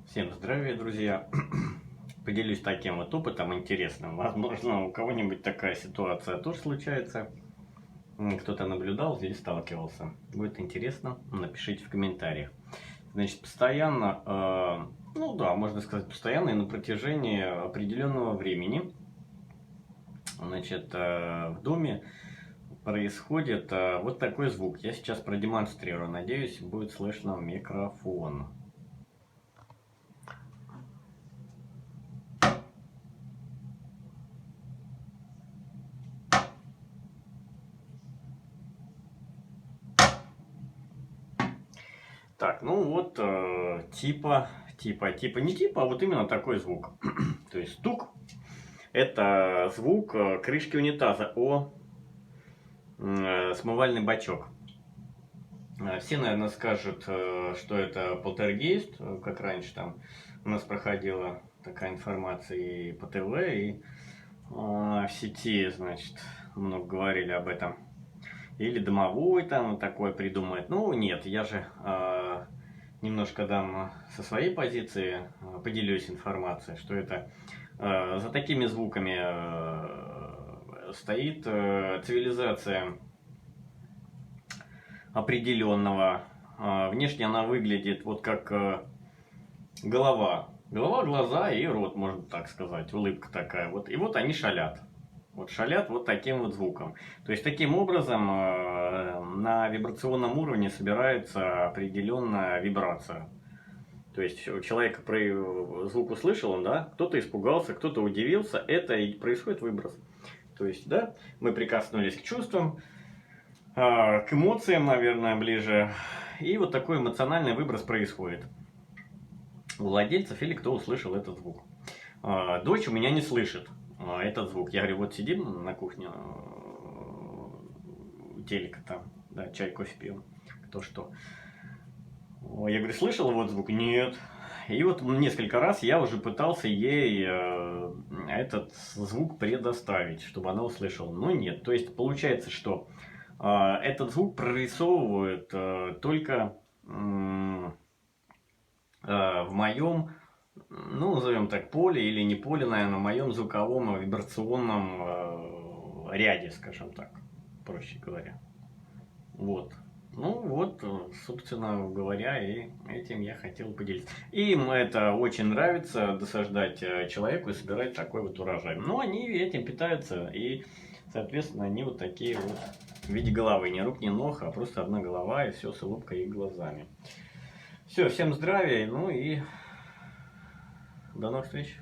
Всем здравия, друзья! Поделюсь таким вот опытом интересным. Возможно, у кого-нибудь такая ситуация тоже случается. Кто-то наблюдал или сталкивался. Будет интересно, напишите в комментариях. Значит, постоянно, ну да, можно сказать постоянно и на протяжении определенного времени, значит, в доме происходит вот такой звук. Я сейчас продемонстрирую. Надеюсь, будет слышно в микрофон. Так, ну вот, типа, не типа, а вот именно такой звук. То есть стук — это звук крышки унитаза о смывальный бачок. Все, наверное, скажут, что это полтергейст, как раньше там у нас проходила такая информация и по ТВ, и в сети, значит, много говорили об этом. Или домовой там такое придумает. Ну, нет, я же немножко дам со своей позиции, поделюсь информацией, что это за такими звуками стоит цивилизация определенного. Внешне она выглядит вот как голова. Голова, глаза и рот, можно так сказать, улыбка такая. Вот. И вот они шалят. Вот шалят вот таким вот звуком. То есть таким образом на вибрационном уровне собирается определенная вибрация. То есть у человека звук услышал, он, да, кто-то испугался, кто-то удивился, это и происходит выброс. То есть, да, мы прикоснулись к чувствам, к эмоциям, наверное, ближе, и вот такой эмоциональный выброс происходит у владельцев или кто услышал этот звук. Дочь у меня не слышит этот звук. Я говорю, вот сидим на кухне, у телека там, да, чай, кофе пьем, кто что. Я говорю, слышал вот звук? Нет. И вот несколько раз я уже пытался ей этот звук предоставить, чтобы она услышала. Но нет. То есть получается, что этот звук прорисовывает только в моем, ну, назовем так, поле или не поле, наверное, в моем звуковом вибрационном ряде, скажем так, проще говоря. Вот. Ну вот, собственно говоря, и этим я хотел поделиться. Им это очень нравится, досаждать человеку и собирать такой вот урожай. Но они этим питаются, и, соответственно, они вот такие вот в виде головы. Ни рук, ни ног, а просто одна голова, и все с улыбкой и глазами. Все, всем здравия, ну и до новых встреч.